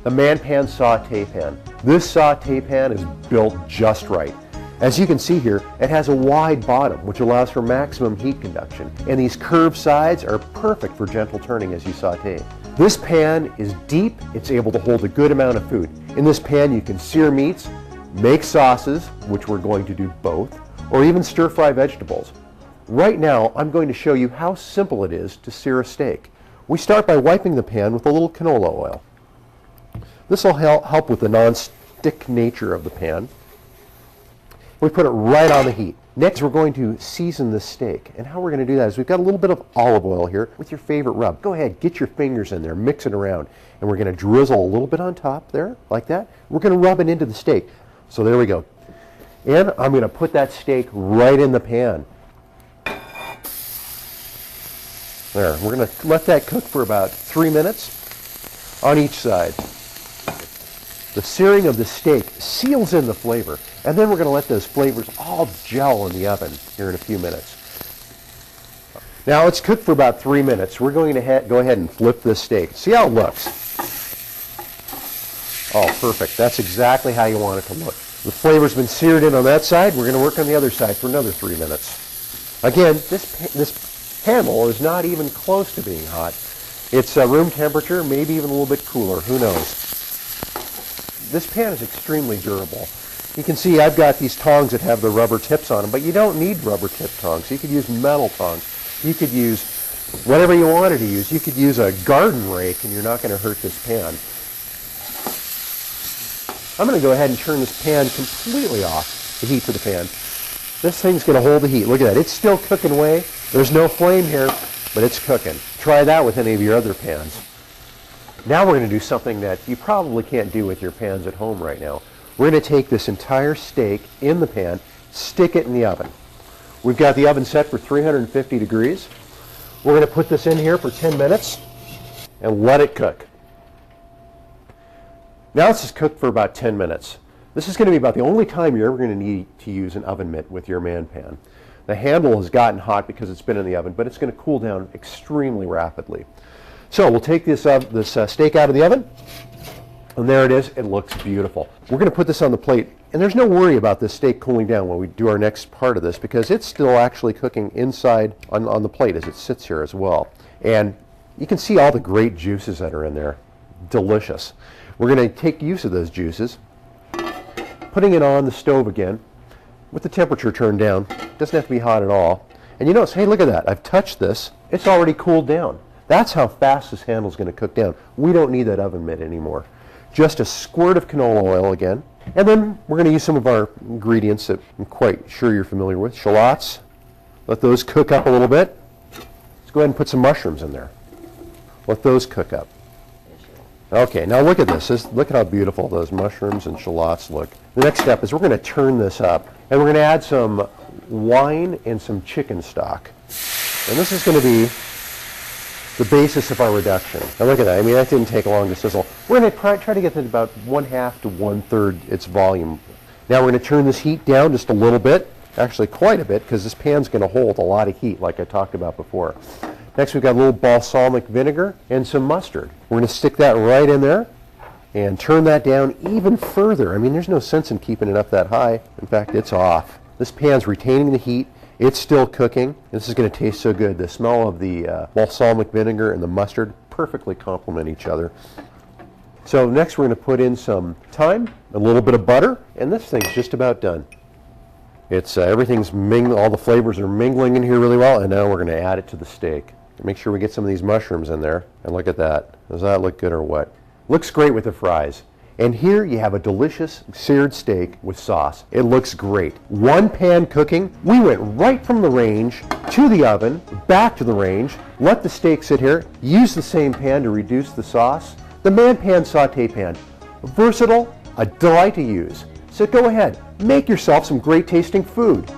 the Man Pan Saute Pan. This saute pan is built just right. As you can see here, it has a wide bottom, which allows for maximum heat conduction, and these curved sides are perfect for gentle turning as you saute. This pan is deep, it's able to hold a good amount of food. In this pan you can sear meats, make sauces, which we're going to do both, or even stir-fry vegetables. Right now, I'm going to show you how simple it is to sear a steak. We start by wiping the pan with a little canola oil. This will help with the non-stick nature of the pan. We put it right on the heat. Next, we're going to season the steak. And how we're going to do that is we've got a little bit of olive oil here with your favorite rub. Go ahead, get your fingers in there, mix it around. And we're going to drizzle a little bit on top there, like that. We're going to rub it into the steak. So there we go. And I'm going to put that steak right in the pan. There, we're going to let that cook for about 3 minutes on each side. The searing of the steak seals in the flavor, and then we're going to let those flavors all gel in the oven here in a few minutes. Now it's cooked for about 3 minutes. We're going to go ahead and flip this steak. See how it looks? Oh, perfect. That's exactly how you want it to look. The flavor's been seared in on that side. We're going to work on the other side for another 3 minutes. Again, this handle is not even close to being hot. It's room temperature, maybe even a little bit cooler. Who knows? This pan is extremely durable. You can see I've got these tongs that have the rubber tips on them, but you don't need rubber tip tongs. You could use metal tongs. You could use whatever you wanted to use. You could use a garden rake and you're not going to hurt this pan. I'm going to go ahead and turn this pan completely off, the heat to the pan. This thing's going to hold the heat. Look at that. It's still cooking away. There's no flame here, but it's cooking. Try that with any of your other pans. Now we're going to do something that you probably can't do with your pans at home right now. We're going to take this entire steak in the pan, stick it in the oven. We've got the oven set for 350 degrees. We're going to put this in here for 10 minutes and let it cook. Now this is cooked for about 10 minutes. This is going to be about the only time you're ever going to need to use an oven mitt with your Man Pan. The handle has gotten hot because it's been in the oven, but it's going to cool down extremely rapidly. So we'll take this steak out of the oven, and there it is. It looks beautiful. We're going to put this on the plate, and there's no worry about this steak cooling down when we do our next part of this because it's still actually cooking inside on the plate as it sits here as well. And you can see all the great juices that are in there. Delicious. We're going to take use of those juices, putting it on the stove again with the temperature turned down. It doesn't have to be hot at all. And you notice, hey, look at that. I've touched this. It's already cooled down. That's how fast this handle is going to cook down. We don't need that oven mitt anymore. Just a squirt of canola oil again. And then we're going to use some of our ingredients that I'm quite sure you're familiar with. Shallots. Let those cook up a little bit. Let's go ahead and put some mushrooms in there. Let those cook up. Okay, now look at this. Look at how beautiful those mushrooms and shallots look. The next step is we're going to turn this up, and we're going to add some wine and some chicken stock. And this is going to be the basis of our reduction. Now look at that. I mean, that didn't take long to sizzle. We're going to try to get to about 1/2 to 1/3 its volume. Now we're going to turn this heat down just a little bit, actually quite a bit, because this pan's going to hold a lot of heat like I talked about before. Next we've got a little balsamic vinegar and some mustard. We're going to stick that right in there and turn that down even further. I mean, there's no sense in keeping it up that high. In fact, it's off. This pan's retaining the heat. It's still cooking. This is going to taste so good. The smell of the balsamic vinegar and the mustard perfectly complement each other. So next we're going to put in some thyme, a little bit of butter, and this thing's just about done. It's everything's all the flavors are mingling in here really well, and now we're going to add it to the steak. Make sure we get some of these mushrooms in there, and look at that. Does that look good or what? Looks great with the fries. And here you have a delicious seared steak with sauce. It looks great. One pan cooking. We went right from the range to the oven, back to the range, let the steak sit here, use the same pan to reduce the sauce. The Man Pan Saute Pan. Versatile, a delight to use. So go ahead, make yourself some great tasting food.